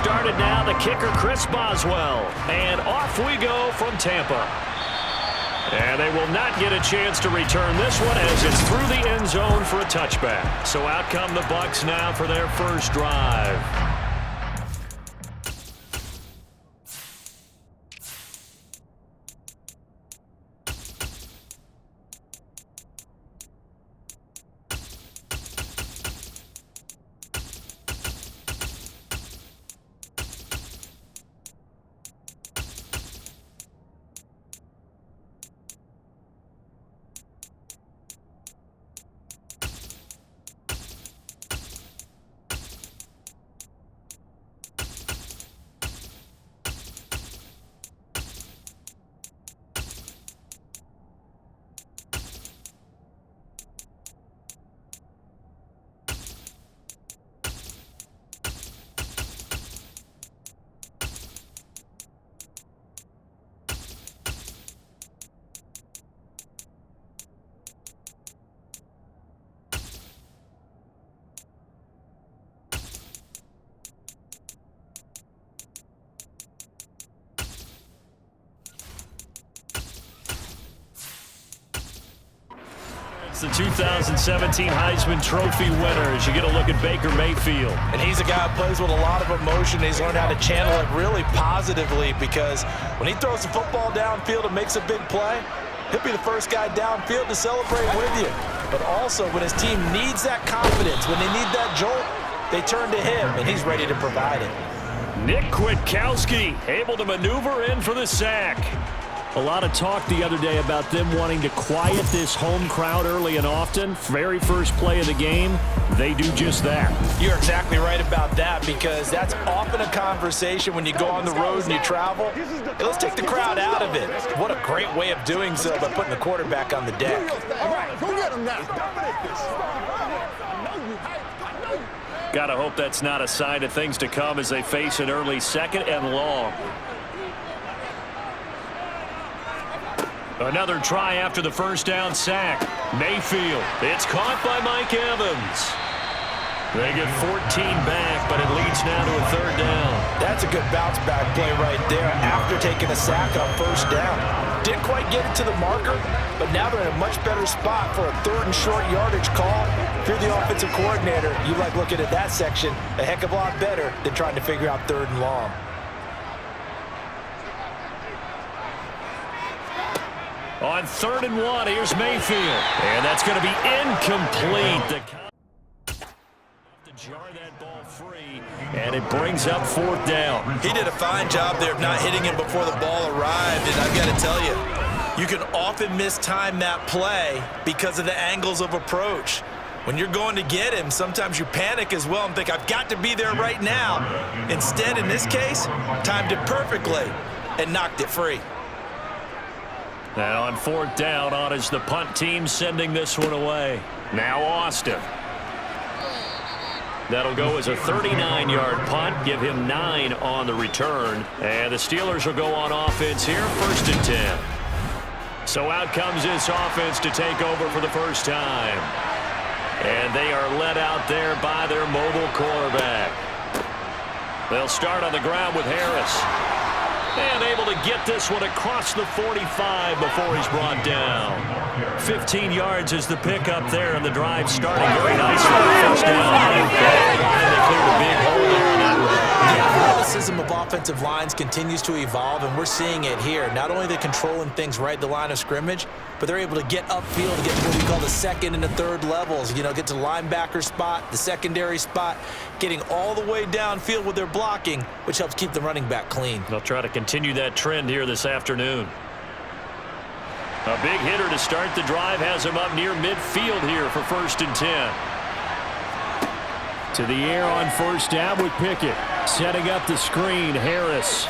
started now. The kicker, Chris Boswell. And off we go from Tampa. And they will not get a chance to return this one as it's through the end zone for a touchback. So out come the Bucs now for their first drive. The 2017 Heisman Trophy winners. You get a look at Baker Mayfield. And he's a guy who plays with a lot of emotion. He's learned how to channel it really positively because when he throws the football downfield and makes a big play, he'll be the first guy downfield to celebrate with you. But also when his team needs that confidence, when they need that jolt, they turn to him, and he's ready to provide it. Nick Kwiatkowski able to maneuver in for the sack. A lot of talk the other day about them wanting to quiet this home crowd early and often. Very first play of the game, they do just that. You're exactly right about that because that's often a conversation when you go on the road and you travel. Hey, let's take the crowd out of it. What a great way of doing so by putting the quarterback on the deck. Gotta hope that's not a sign of things to come as they face an early second and long. Another try after the first down sack. Mayfield. It's caught by Mike Evans. They get 14 back, but it leads now to a third down. That's a good bounce back play right there after taking a sack on first down. Didn't quite get it to the marker, but now they're in a much better spot for a third and short yardage call. If you're the offensive coordinator, you like looking at that section a heck of a lot better than trying to figure out third and long. On 3rd and 1, here's Mayfield. And that's going to be incomplete. To jar that ball free, and it brings up 4th down. He did a fine job there of not hitting him before the ball arrived, and I've got to tell you, you can often mistime that play because of the angles of approach. When you're going to get him, sometimes you panic as well and think, I've got to be there right now. Instead, in this case, timed it perfectly and knocked it free. Now on 4th down, on is the punt team sending this one away. Now Austin. That'll go as a 39-yard punt, give him 9 on the return. And the Steelers will go on offense here, 1st and 10. So out comes this offense to take over for the first time. And they are led out there by their mobile quarterback. They'll start on the ground with Harris. And able to get this one across the 45 before he's brought down. 15 yards is the pickup there, and the drive starting very nicely. First down. They cleared a big hole there in that one. The athleticism of offensive lines continues to evolve, and we're seeing it here. Not only are they controlling things right at the line of scrimmage, but they're able to get upfield and get to what we call the second and the third levels. You know, get to the linebacker spot, the secondary spot, getting all the way downfield with their blocking, which helps keep the running back clean. They'll try to continue that trend here this afternoon. A big hitter to start the drive has him up near midfield here for 1st and 10. To the air on 1st down with Pickett. Setting up the screen, Harris.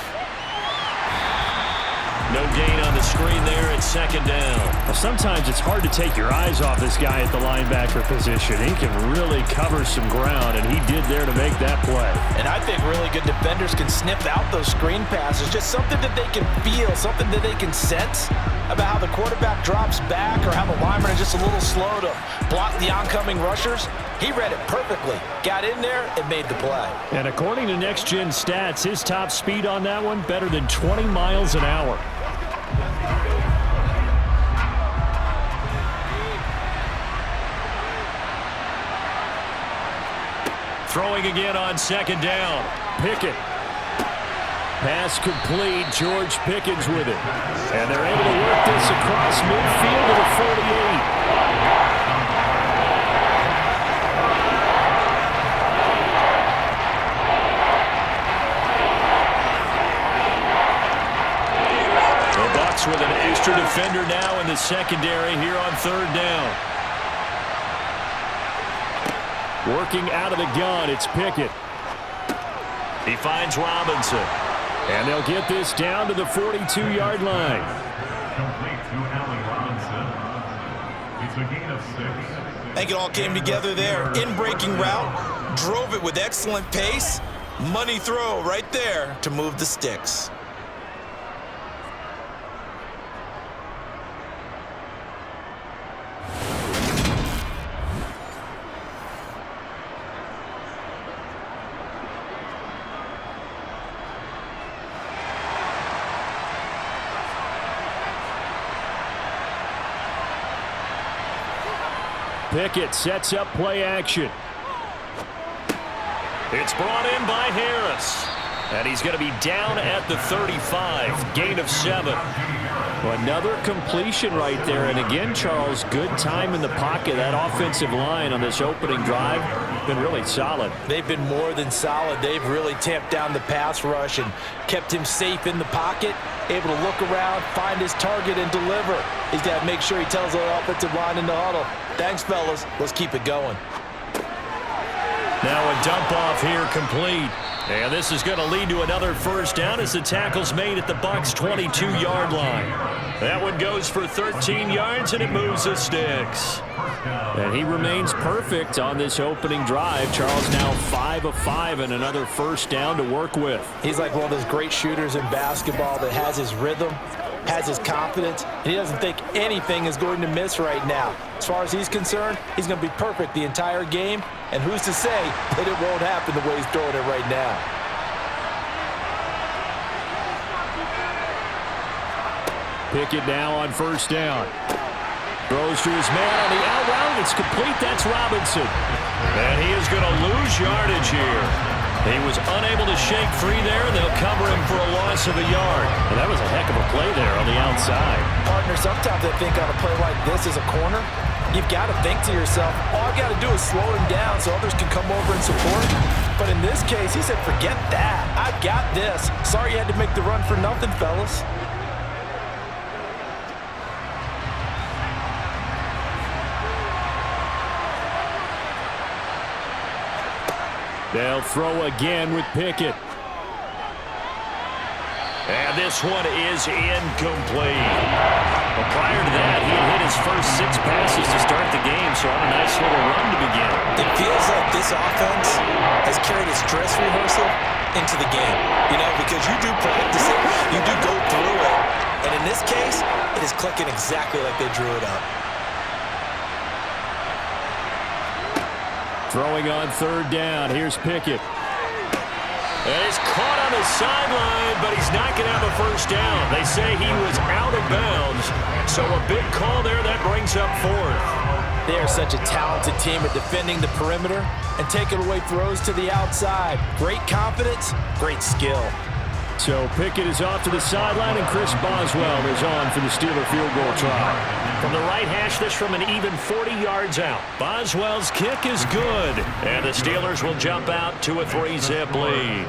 No gain on the screen there at second down. Well, sometimes it's hard to take your eyes off this guy at the linebacker position. He can really cover some ground, and he did there to make that play. And I think really good defenders can sniff out those screen passes. Just something that they can feel, something that they can sense about how the quarterback drops back or how the lineman is just a little slow to block the oncoming rushers. He read it perfectly, got in there, and made the play. And according to Next Gen Stats, his top speed on that one, better than 20 miles an hour. Throwing again on second down. Pickett. Pass complete. George Pickens with it. And they're able to work this across midfield to the 48. With an extra defender now in the secondary here on third down. Working out of the gun, it's Pickett. He finds Robinson. And they'll get this down to the 42-yard line. I think it all came together there. In-breaking route, drove it with excellent pace. Money throw right there to move the sticks. Pickett sets up play action. It's brought in by Harris. And he's going to be down at the 35. Gain of 7. Another completion right there. And again, Charles, good time in the pocket. That offensive line on this opening drive been really solid. They've been more than solid. They've really tamped down the pass rush and kept him safe in the pocket, able to look around, find his target, and deliver. He's got to make sure he tells the offensive line in the huddle, thanks, fellas. Let's keep it going. Now a dump off here complete. And this is going to lead to another first down as the tackle's made at the Bucs' 22-yard line. That one goes for 13 yards, and it moves the sticks. And he remains perfect on this opening drive. Charles now 5 of 5 and another first down to work with. He's like one of those great shooters in basketball that has his rhythm, has his confidence, and he doesn't think anything is going to miss right now. As far as he's concerned, he's going to be perfect the entire game, and who's to say that it won't happen the way he's throwing it right now. Pickett now on first down. Throws to his man on the out route. It's complete. That's Robinson. And he is going to lose yardage here. He was unable to shake free there. They'll cover him for a loss of a yard. And that was a heck of a play there on the outside. Partner, sometimes I think on a play like this as a corner, you've got to think to yourself, all I've got to do is slow him down so others can come over and support. But in this case, he said, forget that. I've got this. Sorry you had to make the run for nothing, fellas. They'll throw again with Pickett. And this one is incomplete. But prior to that, he had hit his first 6 passes to start the game, so on a nice little run to begin. It feels like this offense has carried its dress rehearsal into the game, because you do practice it, you do go through it, and in this case, it is clicking exactly like they drew it up. Throwing on third down. Here's Pickett. And he's caught on the sideline, but he's not going to have a first down. They say he was out of bounds, so a big call there that brings up 4th. They are such a talented team at defending the perimeter and taking away throws to the outside. Great confidence, great skill. So Pickett is off to the sideline, and Chris Boswell is on for the Steeler field goal try. From the right hash, this from an even 40 yards out. Boswell's kick is good. And the Steelers will jump out to a 3-zip lead.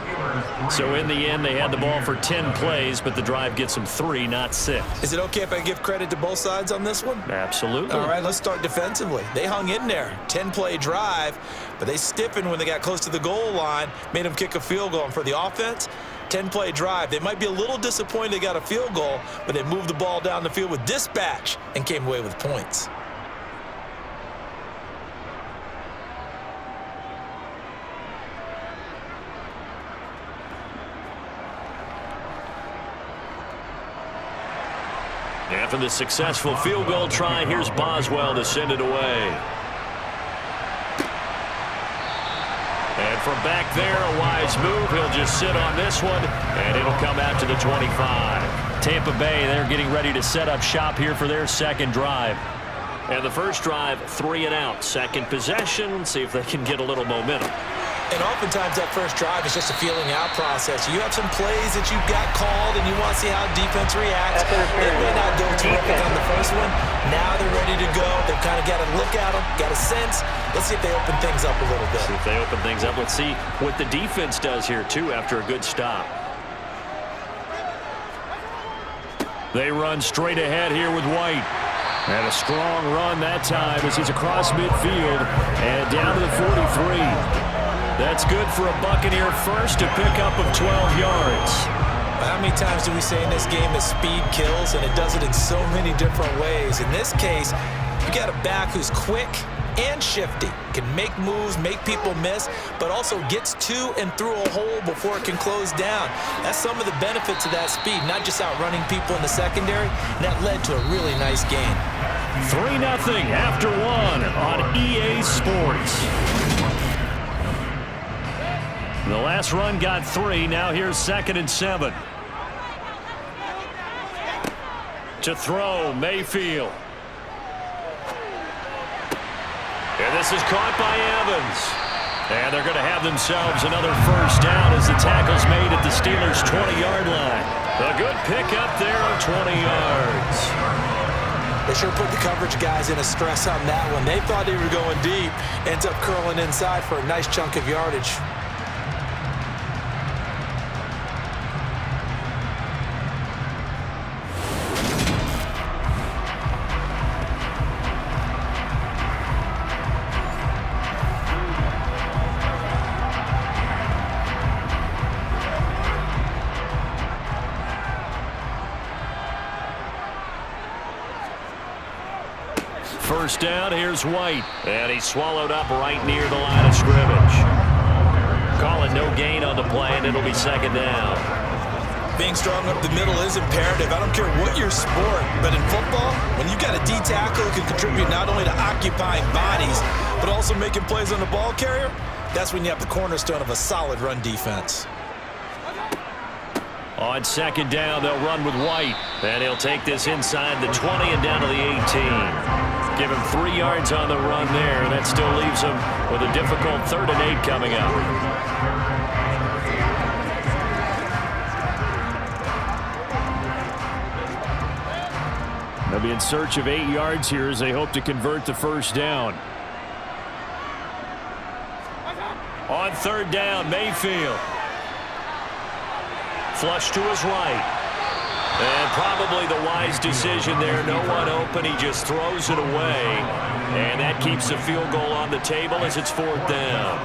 So in the end, they had the ball for 10 plays, but the drive gets them 3, not 6. Is it okay if I give credit to both sides on this one? Absolutely. All right, let's start defensively. They hung in there. 10-play drive, but they stiffened when they got close to the goal line, made them kick a field goal. And for the offense, 10-play drive. They might be a little disappointed they got a field goal, but they moved the ball down the field with dispatch and came away with points. After the successful field goal try, here's Boswell to send it away. And from back there, a wise move. He'll just sit on this one, and it'll come out to the 25. Tampa Bay, they're getting ready to set up shop here for their second drive. And the first drive, 3 and out. Second possession, see if they can get a little momentum. And oftentimes that first drive is just a feeling out process. You have some plays that you've got called and you want to see how defense reacts. They may not go terrific on the first one. Now they're ready to go. They've kind of got a look at them, got a sense. Let's see if they open things up a little bit. See if they open things up. Let's see what the defense does here, too, after a good stop. They run straight ahead here with White. And a strong run that time as he's across midfield and down to the 43. That's good for a Buccaneer first, to pick up of 12 yards. How many times do we say in this game that speed kills, and it does it in so many different ways? In this case, you got a back who's quick and shifty, can make moves, make people miss, but also gets to and through a hole before it can close down. That's some of the benefits of that speed, not just outrunning people in the secondary, and that led to a really nice game. 3-0 after 1 on EA Sports. The last run got 3. Now here's 2nd and 7. To throw, Mayfield. And this is caught by Evans. And they're going to have themselves another first down as the tackle's made at the Steelers' 20-yard line. A good pickup there of 20 yards. They sure put the coverage guys in a stress on that one. They thought they were going deep. Ends up curling inside for a nice chunk of yardage. First down, here's White. And he's swallowed up right near the line of scrimmage. Calling no gain on the play, and it'll be 2nd down. Being strong up the middle is imperative. I don't care what your sport, but in football, when you've got a D tackle who can contribute not only to occupying bodies, but also making plays on the ball carrier, that's when you have the cornerstone of a solid run defense. On 2nd down, they'll run with White. And he'll take this inside the 20 and down to the 18. Give him 3 yards on the run there. That still leaves him with a difficult 3rd and 8 coming up. They'll be in search of 8 yards here as they hope to convert the first down. On 3rd down, Mayfield. Flush to his right. And probably the wise decision there. No one open. He just throws it away. And that keeps the field goal on the table as it's 4th down.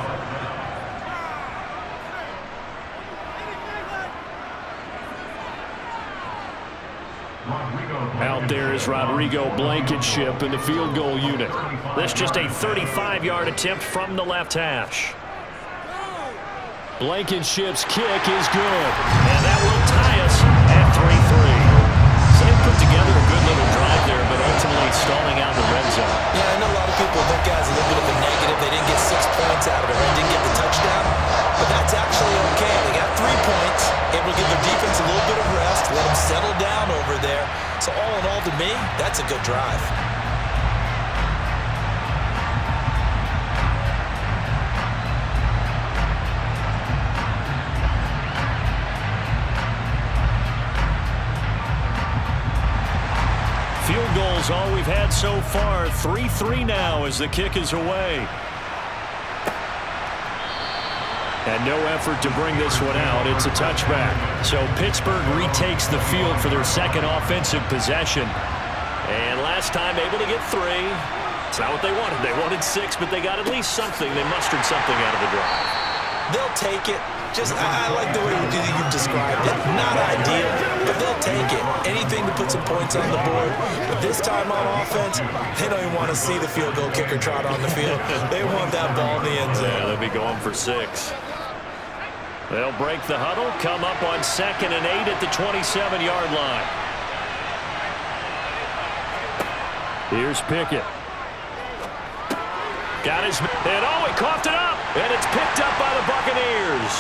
Out there is Rodrigo Blankenship in the field goal unit. That's just a 35-yard attempt from the left hash. Blankenship's kick is good. And that will tie us at 3-3. So they put together a good little drive there, but ultimately stalling out in the red zone. Yeah, I know a lot of people look at it as a little bit of a negative. They didn't get 6 points out of it, or didn't get the touchdown. But that's actually okay. They got 3 points, able to give their defense a little bit of rest, let them settle down over there. So all in all, to me, that's a good drive. Field goals all we've had so far. 3-3 now as the kick is away. And no effort to bring this one out. It's a touchback. So Pittsburgh retakes the field for their second offensive possession. And last time able to get 3. It's not what they wanted. They wanted 6, but they got at least something. They mustered something out of the drive. They'll take it. I like the way you described it. Not ideal, but they'll take it. Anything to put some points on the board. But this time on offense, they don't even want to see the field goal kicker trot on the field. They want that ball in the end zone. Yeah, they'll be going for 6. They'll break the huddle, come up on 2nd and 8 at the 27-yard line. Here's Pickett. Got his, and he coughed it up, and it's picked up by the Buccaneers.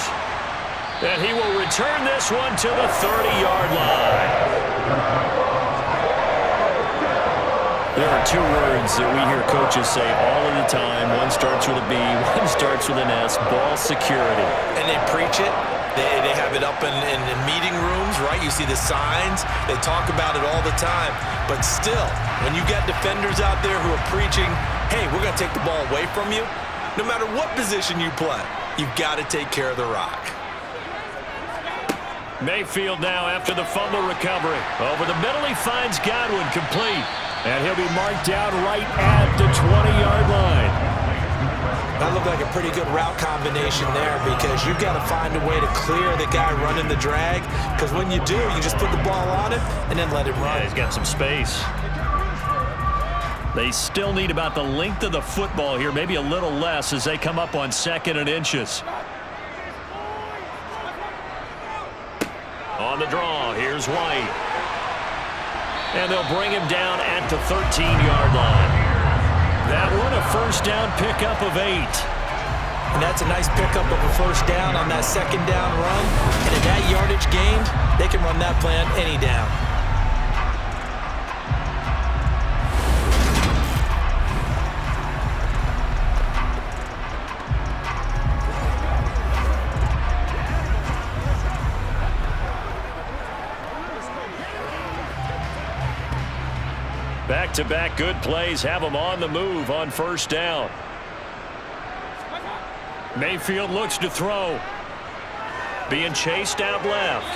And he will return this one to the 30-yard line. There are 2 words that we hear coaches say all of the time. One starts with a B, one starts with an S, ball security. And they preach it. They have it up in meeting rooms, right? You see the signs. They talk about it all the time. But still, when you got defenders out there who are preaching, hey, we're going to take the ball away from you, no matter what position you play, you've got to take care of the rock. Mayfield now after the fumble recovery. Over the middle, he finds Godwin complete. And he'll be marked down right at the 20-yard line. That looked like a pretty good route combination there because you've got to find a way to clear the guy running the drag, because when you do, you just put the ball on him and then let him run. Yeah, he's got some space. They still need about the length of the football here, maybe a little less as they come up on 2nd and inches. On the draw, here's White. And they'll bring him down at the 13-yard line. That one a first down pickup of 8. And that's a nice pickup of a first down on that 2nd down run. And at that yardage gained, they can run that play on any down. Back-to-back good plays have them on the move on first down. Mayfield looks to throw. Being chased out left.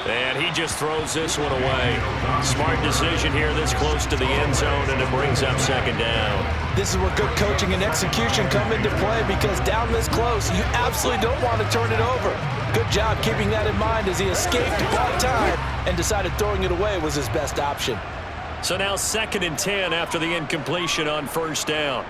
And he just throws this one away. Smart decision here this close to the end zone, and it brings up 2nd down. This is where good coaching and execution come into play, because down this close, you absolutely don't want to turn it over. Good job keeping that in mind as he escaped, bought time, and decided throwing it away was his best option. So now 2nd and 10 after the incompletion on first down.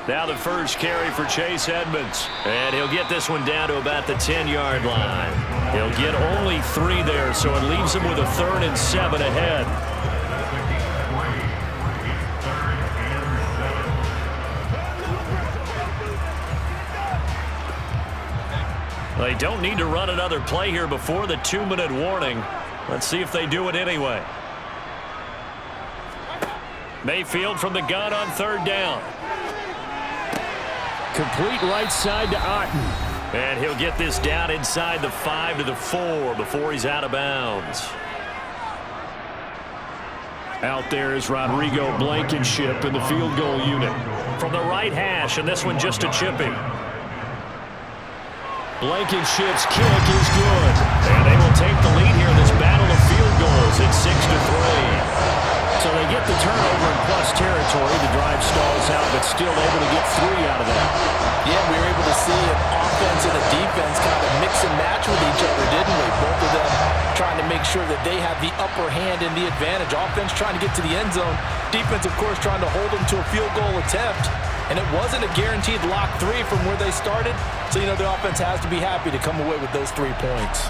Now the first carry for Chase Edmonds. And he'll get this one down to about the 10-yard line. He'll get only 3 there, so it leaves him with a 3rd and 7 ahead. They don't need to run another play here before the 2-minute warning. Let's see if they do it anyway. Mayfield from the gun on 3rd down. Complete right side to Otten. And he'll get this down inside the 5 to the 4 before he's out of bounds. Out there is Rodrigo Blankenship in the field goal unit. From the right hash, and this one just a chipping. Blankenship's kick is good. And they will take the lead here in this battle of field goals. It's 6-3. So they get the turnover in plus territory. The drive stalls out, but still able to get 3 out of that. Yeah, we were able to see an offense and a defense kind of mix and match with each other, didn't we? Both of them trying to make sure that they have the upper hand and the advantage. Offense trying to get to the end zone. Defense, of course, trying to hold them to a field goal attempt. And it wasn't a guaranteed lock 3 from where they started. So, you know, the offense has to be happy to come away with those 3 points.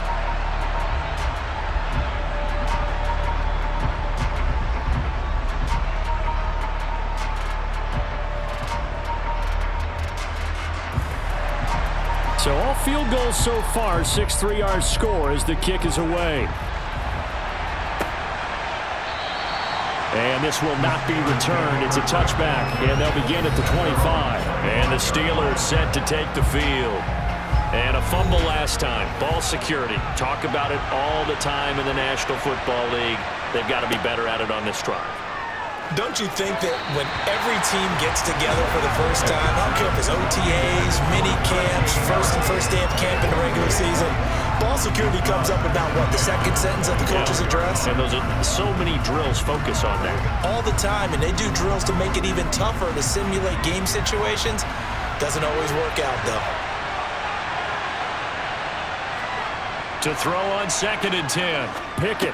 So all field goals so far, 6-3 our score as the kick is away. And this will not be returned. It's a touchback, and they'll begin at the 25. And the Steelers set to take the field. And a fumble last time. Ball security. Talk about it all the time in the National Football League. They've got to be better at it on this drive. Don't you think that when every team gets together for the first time, I don't care if it's OTAs, mini camps, first day of camp in the regular season, ball security comes up about, what, the second sentence of the coach's address? And those are so many drills focus on that. All the time, and they do drills to make it even tougher to simulate game situations. Doesn't always work out, though. To throw on 2nd and 10. Pickett.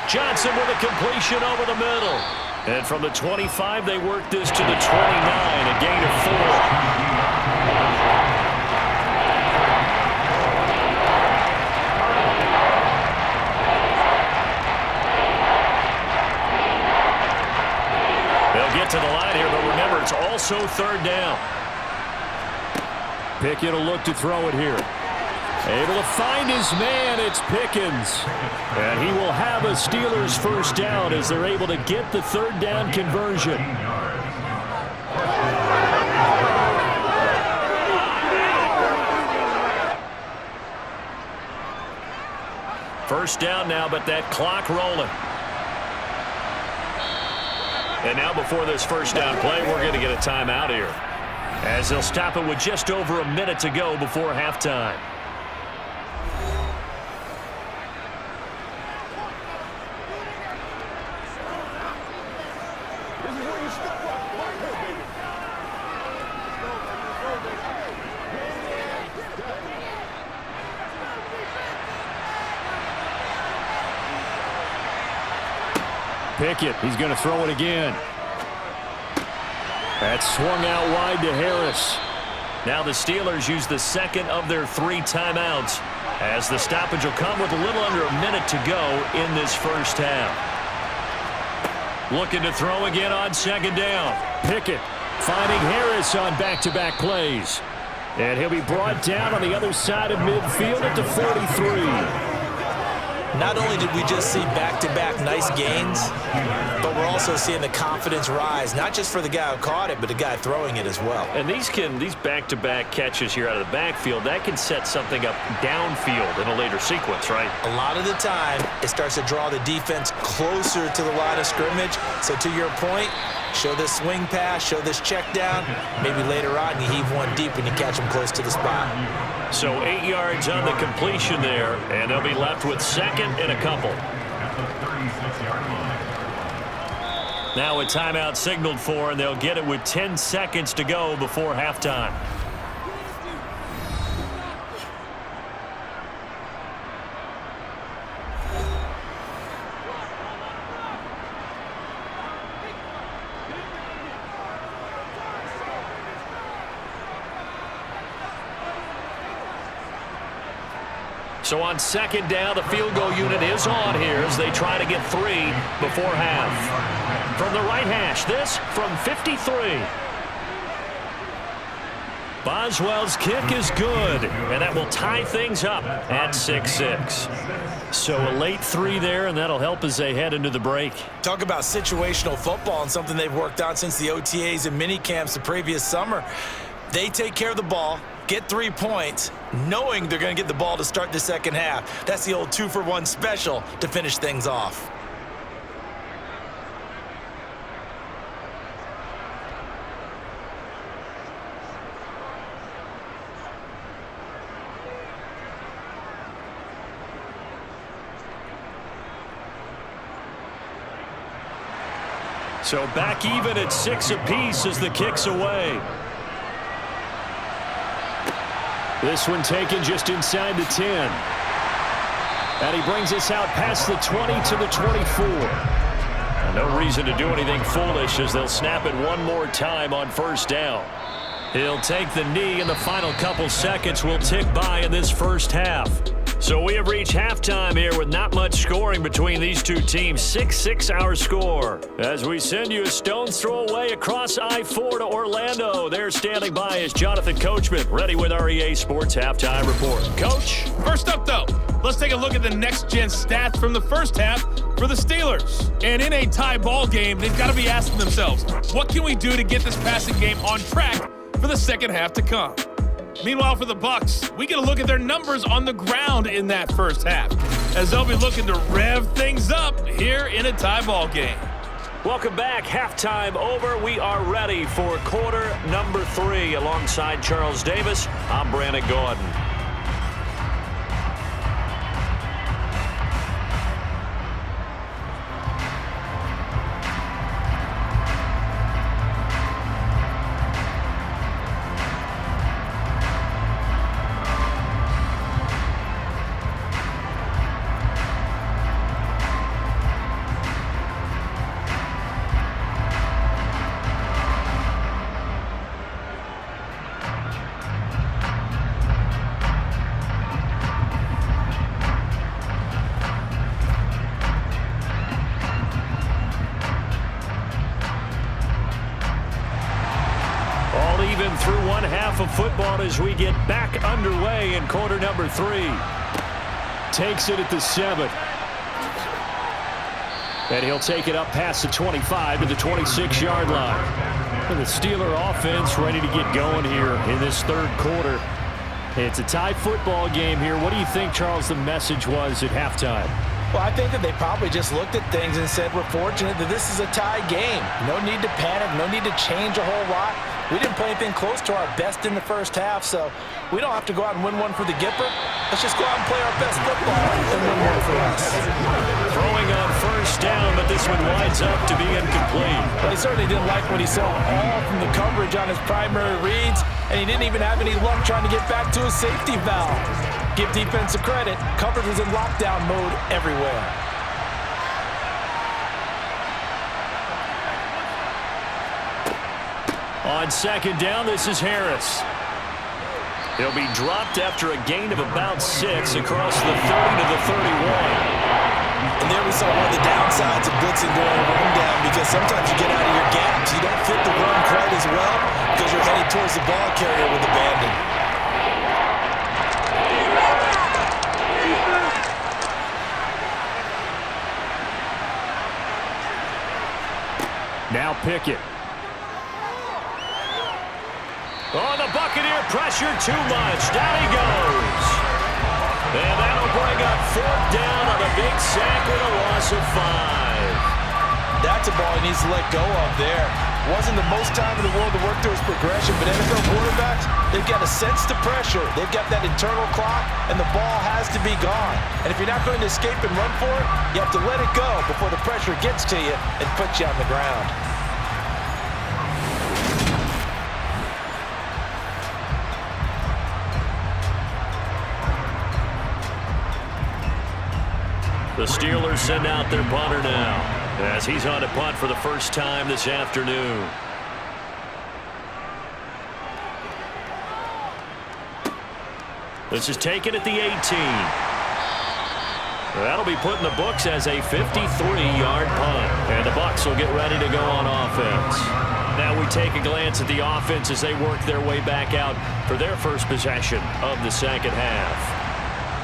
Johnson with a completion over the middle. And from the 25, they work this to the 29, a gain of 4. They'll get to the line here, but remember, it's also 3rd down. Pickett will look to throw it here. Able to find his man, it's Pickens. And he will have a Steelers first down as they're able to get the 3rd down conversion. First down now, but that clock rolling. And now before this first down play, we're going to get a timeout here, as they'll stop it with just over a minute to go before halftime. Pickett, he's going to throw it again. That's swung out wide to Harris. Now the Steelers use the 2nd of their 3 timeouts, as the stoppage will come with a little under a minute to go in this first half. Looking to throw again on 2nd down. Pickett finding Harris on back-to-back plays. And he'll be brought down on the other side of midfield at the 43. Not only did we just see back-to-back nice gains, but we're also seeing the confidence rise, not just for the guy who caught it, but the guy throwing it as well. And these back-to-back catches here out of the backfield, that can set something up downfield in a later sequence, right? A lot of the time, it starts to draw the defense closer to the line of scrimmage. So to your point, show this swing pass, show this check down. Maybe later on you heave one deep and you catch them close to the spot. So 8 yards on the completion there, and they'll be left with 2nd and a couple. Now a timeout signaled for, and they'll get it with 10 seconds to go before halftime. So on 2nd down, the field goal unit is on here as they try to get 3 before half. From the right hash, this from 53. Boswell's kick is good, and that will tie things up at 6-6. So a late 3 there, and that'll help as they head into the break. Talk about situational football and something they've worked on since the OTAs and mini camps the previous summer. They take care of the ball, get 3 points, knowing they're going to get the ball to start the second half. That's the old 2-for-1 special to finish things off. So back even at 6 apiece as the kick's away. This one taken just inside the 10. And he brings us out past the 20 to the 24. No reason to do anything foolish as they'll snap it one more time on first down. He'll take the knee, and the final couple seconds will tick by in this first half. So we have reached halftime here with not much scoring between these two teams. 6-6 our score. As we send you a stone's throw away across I-4 to Orlando. There standing by is Jonathan Coachman, ready with our EA Sports Halftime Report. Coach? First up, though, let's take a look at the next-gen stats from the first half for the Steelers. And in a tie ball game, they've got to be asking themselves, what can we do to get this passing game on track for the second half to come? Meanwhile, for the Bucs, we get a look at their numbers on the ground in that first half, as they'll be looking to rev things up here in a tie ball game. Welcome back. Halftime over. We are ready for quarter number 3. Alongside Charles Davis, I'm Brandon Gordon. half of football as we get back underway in quarter number 3. Takes it at the 7. And he'll take it up past the 25 to the 26-yard line. And the Steeler offense ready to get going here in this third quarter. It's a tie football game here. What do you think, Charles, the message was at halftime? Well, I think that they probably just looked at things and said, we're fortunate that this is a tie game. No need to panic, no need to change a whole lot. We didn't play anything close to our best in the first half, so we don't have to go out and win one for the Gipper. Let's just go out and play our best football and win one for us. Throwing on first down, but this one winds up to be incomplete. But he certainly didn't like what he saw all from the coverage on his primary reads, and he didn't even have any luck trying to get back to his safety valve. Give defense a credit. Coverage was in lockdown mode everywhere. On second down, this is Harris. He'll be dropped after a gain of about 6 across the 30 to the 31. And there we saw one of the downsides of blitzing during a run down, because sometimes you get out of your gaps. You don't fit the run quite as well because you're headed towards the ball carrier with abandon. Now Pickett. Oh, the Buccaneer pressure too much. Down he goes. And that'll bring up 4th down on a big sack with a loss of 5. That's a ball he needs to let go of there. Wasn't the most time in the world to work through his progression, but NFL quarterbacks, they've got to sense the pressure. They've got that internal clock, and the ball has to be gone. And if you're not going to escape and run for it, you have to let it go before the pressure gets to you and puts you on the ground. The Steelers send out their punter now, as he's on to punt for the first time this afternoon. This is taken at the 18. That'll be put in the books as a 53-yard punt. And the Bucs will get ready to go on offense. Now we take a glance at the offense as they work their way back out for their first possession of the second half.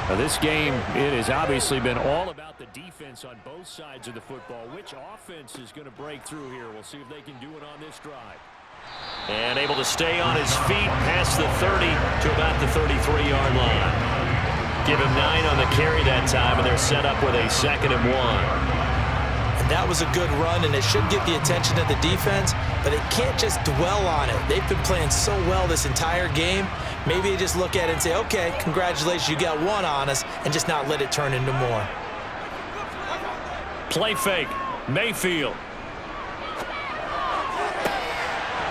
Now this game, it has obviously been all about the defense on both sides of the football. Which offense is going to break through here? We'll see if they can do it on this drive. And able to stay on his feet past the 30 to about the 33-yard line. Give him 9 on the carry that time, and they're set up with a 2nd and 1. And that was a good run, and it should get the attention of the defense, but they can't just dwell on it. They've been playing so well this entire game. Maybe they just look at it and say, okay, congratulations, you got 1 on us, and just not let it turn into more. Play fake. Mayfield.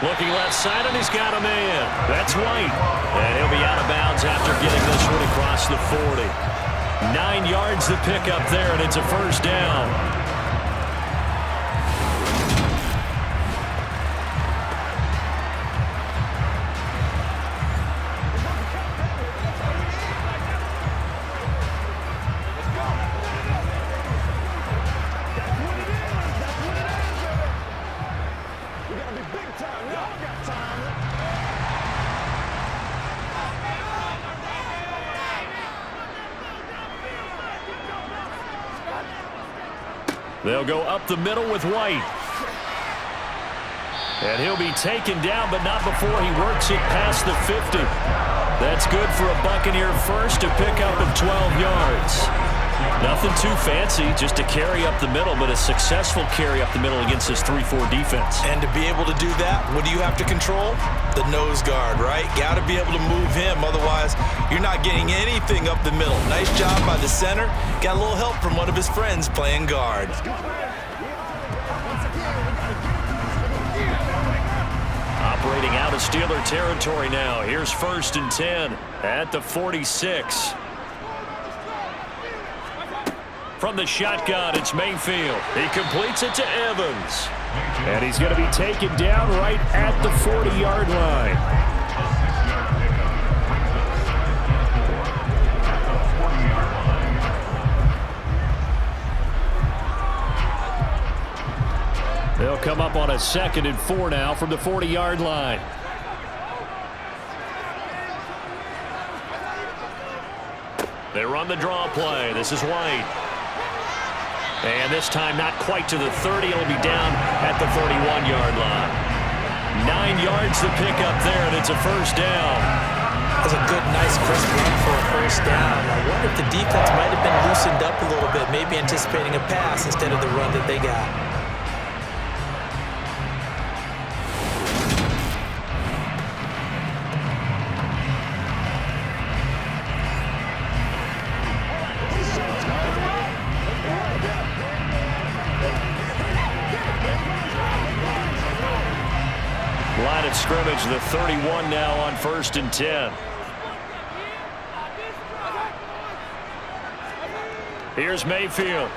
Looking left side, and he's got a man. That's White. And he'll be out of bounds after getting this one across the 40. 9 yards to pick up there, and it's a first down. They'll go up the middle with White. And he'll be taken down, but not before he works it past the 50. That's good for a Buccaneer first to pick up of 12 yards. Nothing too fancy, just a carry up the middle, but a successful carry up the middle against this 3-4 defense. And to be able to do that, what do you have to control? The nose guard, right? Got to be able to move him, otherwise you're not getting anything up the middle. Nice job by the center. Got a little help from one of his friends playing guard. Operating out of Steeler territory now. Here's 1st and 10 at the 46. From the shotgun, it's Mayfield. He completes it to Evans. And he's going to be taken down right at the 40-yard line. They'll come up on a 2nd and 4 now from the 40-yard line. They run the draw play. This is White. And this time not quite to the 30. It'll be down at the 31-yard line. 9 yards to pick up there, and it's a first down. That's a good, nice, crisp run for a first down. I wonder if the defense might have been loosened up a little bit, maybe anticipating a pass instead of the run that they got. Line of scrimmage, the 31 now on 1st and 10. Here's Mayfield.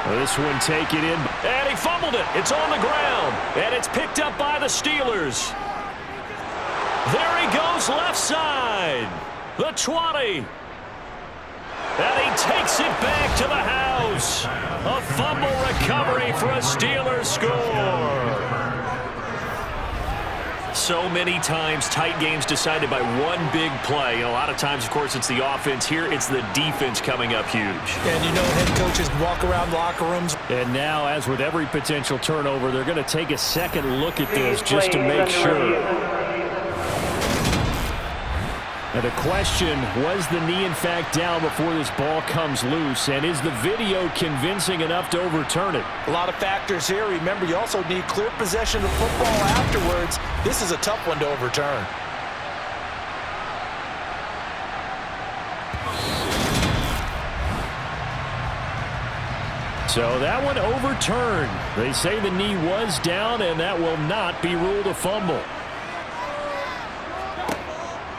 This one taken in, and he fumbled it. It's on the ground, and it's picked up by the Steelers. There he goes, left side. The 20. And he takes it back to the house. A fumble recovery for a Steelers score. So many times, tight games decided by one big play. A lot of times, of course, it's the offense. Here, it's the defense coming up huge. And you know head coaches walk around locker rooms. And now, as with every potential turnover, they're going to take a second look at this just to make sure. Now the question, was the knee in fact down before this ball comes loose? And is the video convincing enough to overturn it? A lot of factors here. Remember, you also need clear possession of football afterwards. This is a tough one to overturn. So that one overturned. They say the knee was down, and that will not be ruled a fumble.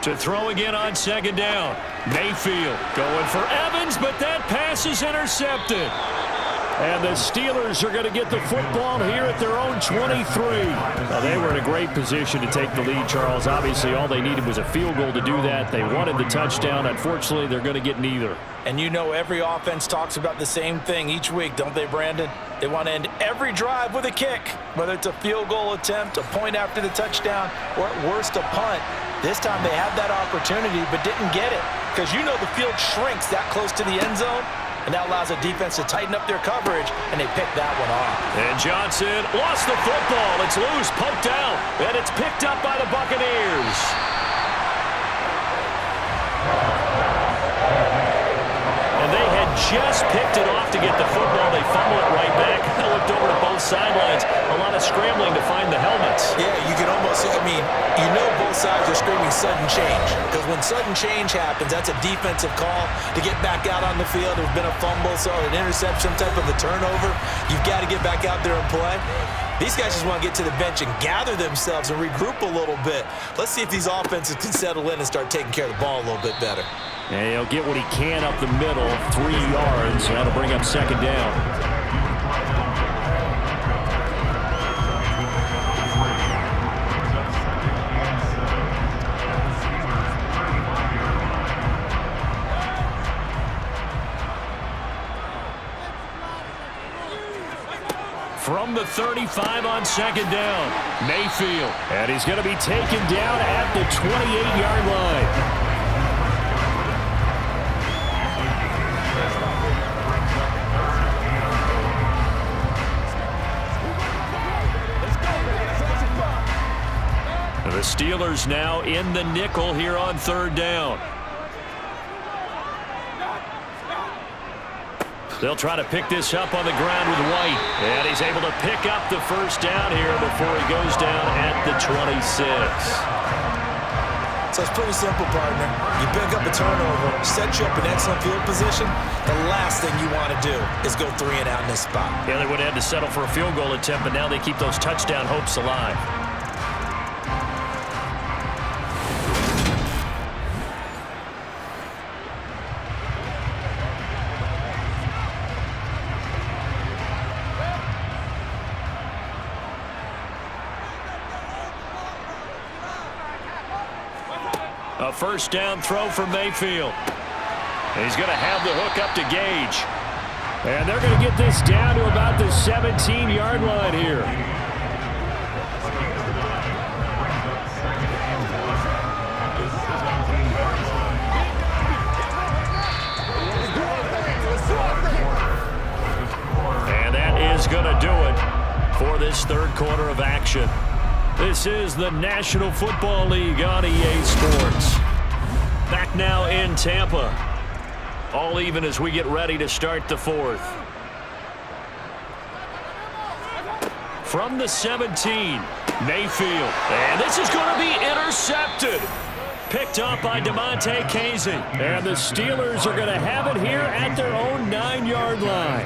To throw again on 2nd down. Mayfield going for Evans, but that pass is intercepted. And the Steelers are going to get the football here at their own 23. Now, they were in a great position to take the lead, Charles. Obviously, all they needed was a field goal to do that. They wanted the touchdown. Unfortunately, they're going to get neither. And you know every offense talks about the same thing each week, don't they, Brandon? They want to end every drive with a kick, whether it's a field goal attempt, a point after the touchdown, or at worst, a punt. This time they had that opportunity but didn't get it because you know the field shrinks that close to the end zone, and that allows the defense to tighten up their coverage, and they picked that one off. And Johnson lost the football. It's loose, poked out, and it's picked up by the Buccaneers. And they had just picked it off to get the football. They fumble it right back. I looked over to both sidelines. A lot of scrambling to find the helmets. Yeah, you can almost, you know both sides are screaming sudden change. Because when sudden change happens, that's a defensive call to get back out on the field. There's been a fumble, so an interception, type of a turnover. You've got to get back out there and play. These guys just want to get to the bench and gather themselves and regroup a little bit. Let's see if these offenses can settle in and start taking care of the ball a little bit better. And he'll get what he can up the middle, 3 yards. That'll bring up 2nd down. From the 35 on 2nd down, Mayfield. And he's going to be taken down at the 28-yard line. The Steelers now in the nickel here on 3rd down. They'll try to pick this up on the ground with White. And he's able to pick up the first down here before he goes down at the 26. So it's pretty simple, partner. You pick up a turnover, set you up in excellent field position. The last thing you want to do is go 3 and out in this spot. Yeah, they would have had to settle for a field goal attempt, but now they keep those touchdown hopes alive. A first down throw for Mayfield. He's going to have the hook up to Gage. And they're going to get this down to about the 17-yard line here. quarter of action. This is the National Football League on EA Sports. Back now in Tampa. All even as we get ready to start the fourth. From the 17, Mayfield. And this is going to be intercepted. Picked up by DeMonte Casey. And the Steelers are going to have it here at their own 9-yard line.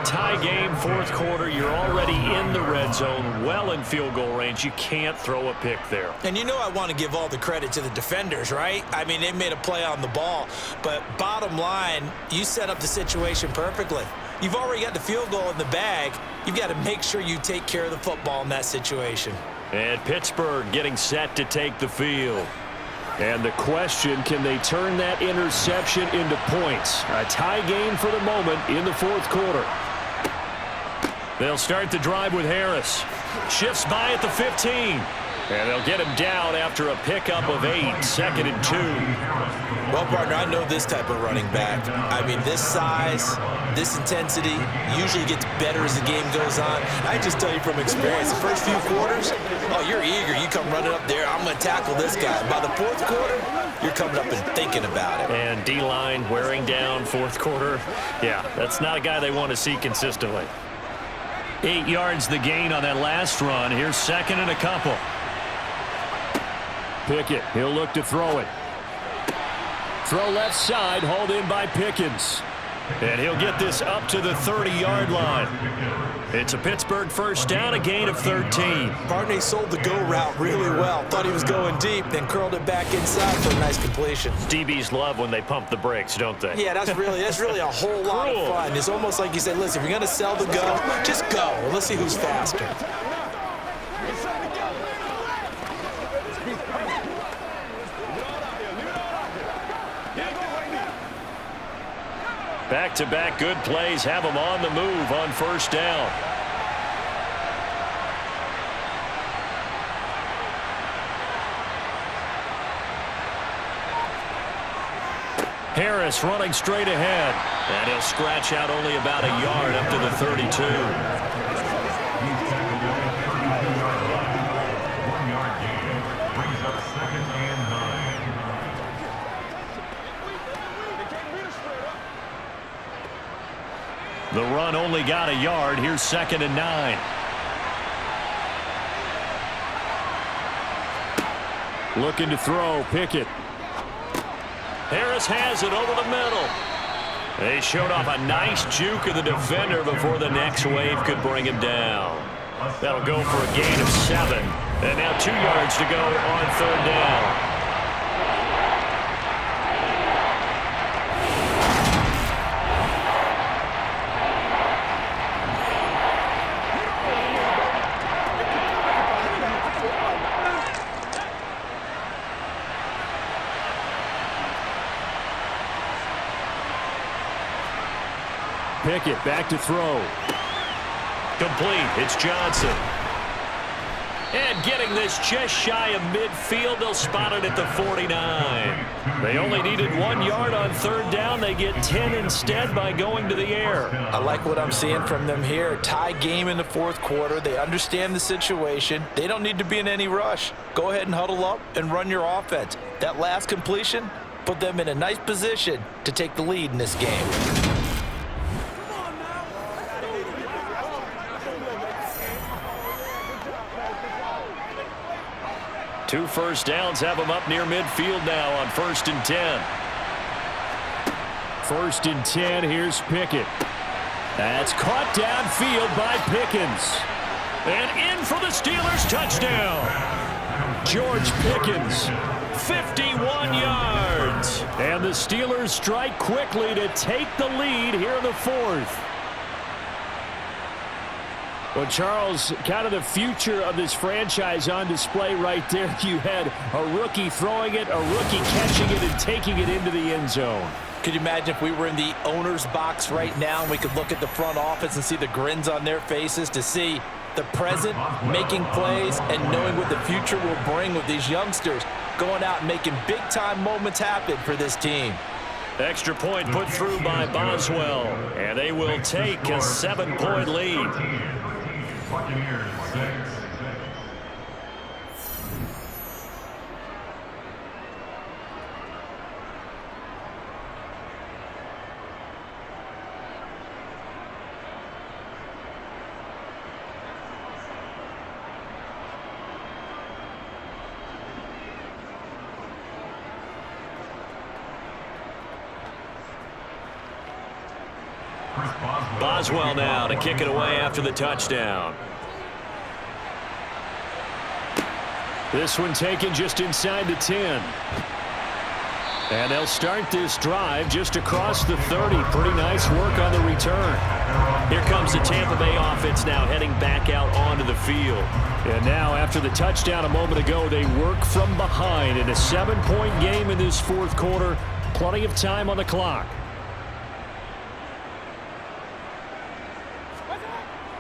Tie game, fourth quarter. You're already in the red zone, well in field goal range. You can't throw a pick there. And you know I want to give all the credit to the defenders, right? I mean, they made a play on the ball. But bottom line, you set up the situation perfectly. You've already got the field goal in the bag. You've got to make sure you take care of the football in that situation. And Pittsburgh getting set to take the field. And the question, can they turn that interception into points? A tie game for the moment in the fourth quarter. They'll start the drive with Harris. Shifts by at the 15. And they'll get him down after a pickup of 8, 2nd and 2. Well, partner, I know this type of running back. I mean, this size, this intensity usually gets better as the game goes on. I just tell you from experience, the first few quarters, oh, you're eager. You come running up there, I'm going to tackle this guy. By the fourth quarter, you're coming up and thinking about it. And D-line wearing down fourth quarter. Yeah, that's not a guy they want to see consistently. 8 yards the gain on that last run. Here's 2nd and a couple. Pickett, he'll look to throw it. Throw left side, hauled in by Pickens. And he'll get this up to the 30-yard line. It's a Pittsburgh first down, a gain of 13. Partner sold the go route really well. Thought he was going deep, then curled it back inside for a nice completion. DBs love when they pump the brakes, don't they? Yeah, that's really a whole lot of fun. It's almost like you said, listen, if you're going to sell the go, just go. Let's see who's faster. Back-to-back good plays have them on the move on first down. Harris running straight ahead. And he'll scratch out only about a yard up to the 32. The run only got a yard. Here's 2nd and 9. Looking to throw. Pickett. Harris has it over the middle. They showed off a nice juke of the defender before the next wave could bring him down. That'll go for a gain of 7. And now 2 yards to go on third down. Pickett back to throw. Complete. It's Johnson. And getting this just shy of midfield, they'll spot it at the 49. They only needed 1 yard on third down. They get 10 instead by going to the air. I like what I'm seeing from them here. Tie game in the fourth quarter. They understand the situation. They don't need to be in any rush. Go ahead and huddle up and run your offense. That last completion put them in a nice position to take the lead in this game. 2 first downs have them up near midfield now on 1st and 10. 1st and 10, here's Pickett. That's caught downfield by Pickens. And in for the Steelers touchdown. George Pickens, 51 yards. And the Steelers strike quickly to take the lead here in the fourth. Well, Charles, kind of the future of this franchise on display right there. You had a rookie throwing it, a rookie catching it, and taking it into the end zone. Could you imagine if we were in the owner's box right now and we could look at the front office and see the grins on their faces to see the present making plays and knowing what the future will bring with these youngsters going out and making big-time moments happen for this team. Extra point put through by Boswell, and they will take a 7-point lead. Buccaneers 6. Boswell now to kick it away after the touchdown. This one taken just inside the 10. And they'll start this drive just across the 30. Pretty nice work on the return. Here comes the Tampa Bay offense now heading back out onto the field. And now after the touchdown a moment ago, they work from behind in a 7-point game in this fourth quarter. Plenty of time on the clock.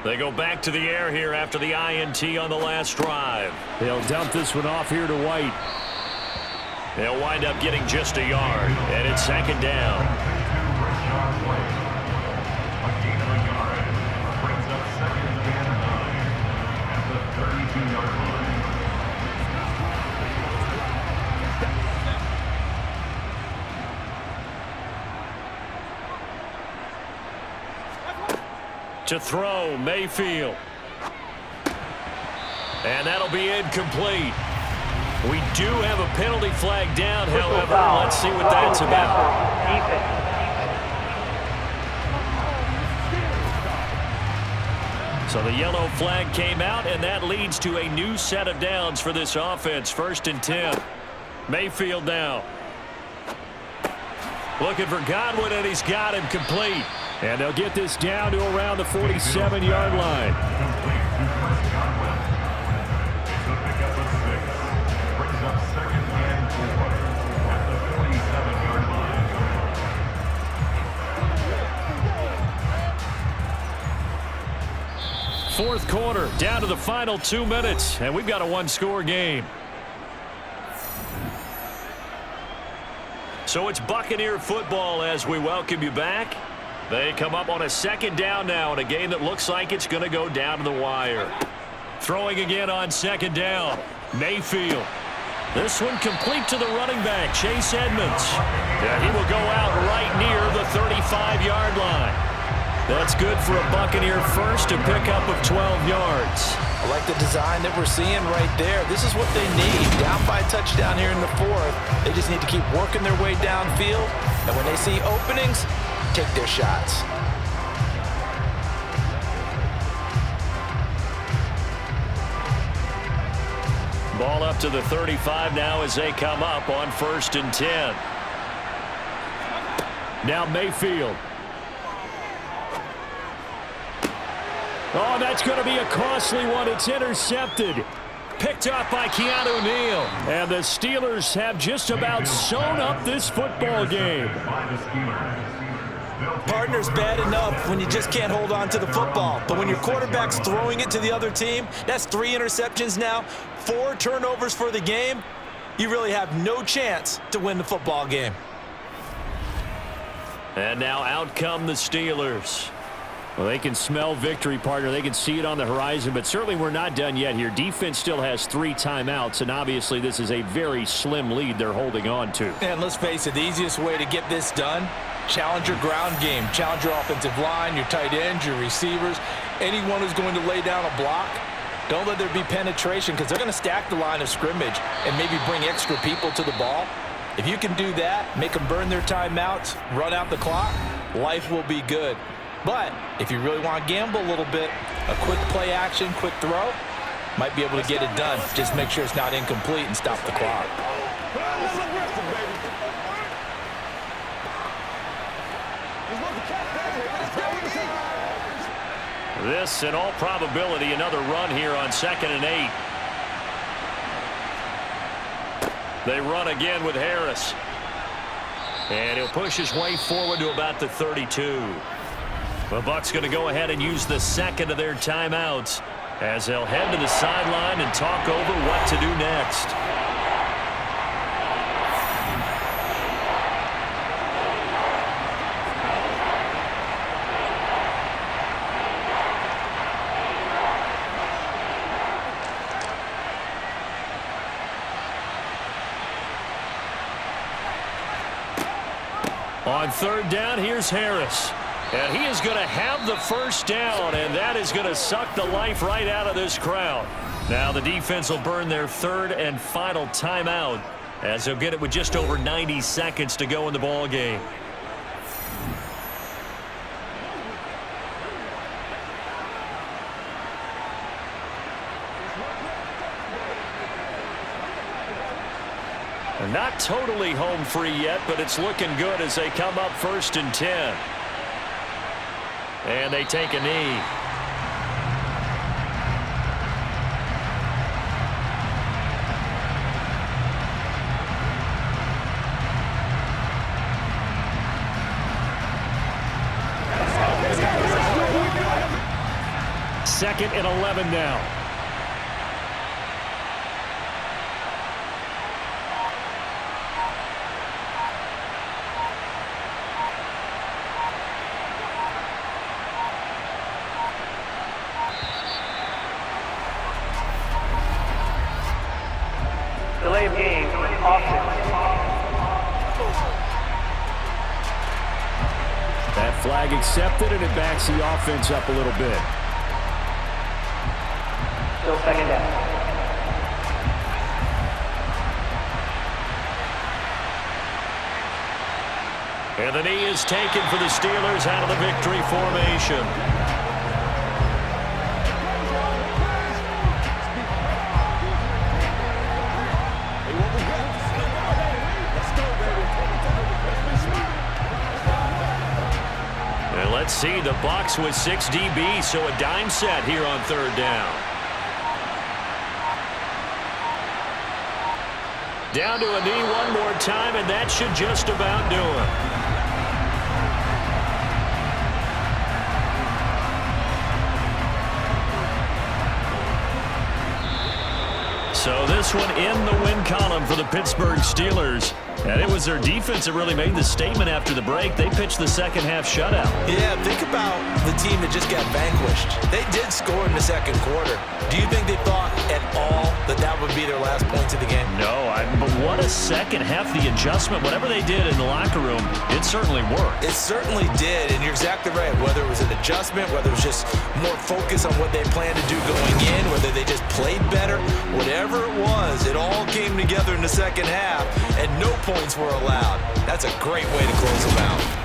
They go back to the air here after the INT on the last drive. They'll dump this one off here to White. They'll wind up getting just a yard, and it's second down. To throw, Mayfield. And that'll be incomplete. We do have a penalty flag down, however. Let's see what that's about. So the yellow flag came out, and that leads to a new set of downs for this offense. 1st and 10. Mayfield now. Looking for Godwin, and he's got him complete. And they'll get this down to around the 47-yard line. Fourth quarter, down to the final 2 minutes, and we've got a one-score game. So it's Buccaneer football as we welcome you back. They come up on a second down now in a game that looks like it's going to go down to the wire. Throwing again on second down. Mayfield. This one complete to the running back, Chase Edmonds. Yeah, he will go out right near the 35-yard line. That's good for a Buccaneer first, a pickup of 12 yards. I like the design that we're seeing right there. This is what they need. Down by a touchdown here in the fourth. They just need to keep working their way downfield. And when they see openings, take their shots. Ball up to the 35 now as they come up on 1st and 10. Now Mayfield. Oh, that's going to be a costly one. It's intercepted. Picked up by Keanu Neal. And the Steelers have just about sewn up this football game. Partner's bad enough when you just can't hold on to the football. But when your quarterback's throwing it to the other team, that's 3 interceptions now, 4 turnovers for the game. You really have no chance to win the football game. And now out come the Steelers. Well, they can smell victory, partner. They can see it on the horizon, but certainly we're not done yet here. Defense still has 3 timeouts, and obviously this is a very slim lead they're holding on to. And let's face it, the easiest way to get this done, challenge your ground game. Challenge your offensive line, your tight ends, your receivers, anyone who's going to lay down a block. Don't let there be penetration because they're going to stack the line of scrimmage and maybe bring extra people to the ball. If you can do that, make them burn their timeouts, run out the clock, life will be good. But if you really want to gamble a little bit, a quick play action, quick throw, might be able to get it done. Just make sure it's not incomplete and stop the clock. This, in all probability, another run here on 2nd and 8. They run again with Harris. And he'll push his way forward to about the 32. The Bucs going to go ahead and use the second of their timeouts as they'll head to the sideline and talk over what to do next. On 3rd down, here's Harris. And he is going to have the first down, and that is going to suck the life right out of this crowd. Now the defense will burn their 3rd and final timeout as they'll get it with just over 90 seconds to go in the ball game. Not totally home free yet, but it's looking good as they come up 1st and 10. And they take a knee. Second and 11 now. Delay of game, offense. That flag accepted, and it backs the offense up a little bit. Still second down. And the knee is taken for the Steelers out of the victory formation. And let's see, the Bucs with 6 DBs, so a dime set here on 3rd down. Down to a knee one more time, and that should just about do it. So this one in the win column for the Pittsburgh Steelers. And it was their defense that really made the statement after the break. They pitched the second half shutout. Yeah, think about the team that just got vanquished. They did score in the second quarter. Do you think they thought at all that that would be their last points of the game? No, but what a second half. The adjustment, whatever they did in the locker room, it certainly worked. It certainly did, and you're exactly right. Whether it was an adjustment, whether it was just more focus on what they planned to do going in, whether they just played better, whatever it was, it all came together in the second half, and no points were allowed. That's a great way to close them out.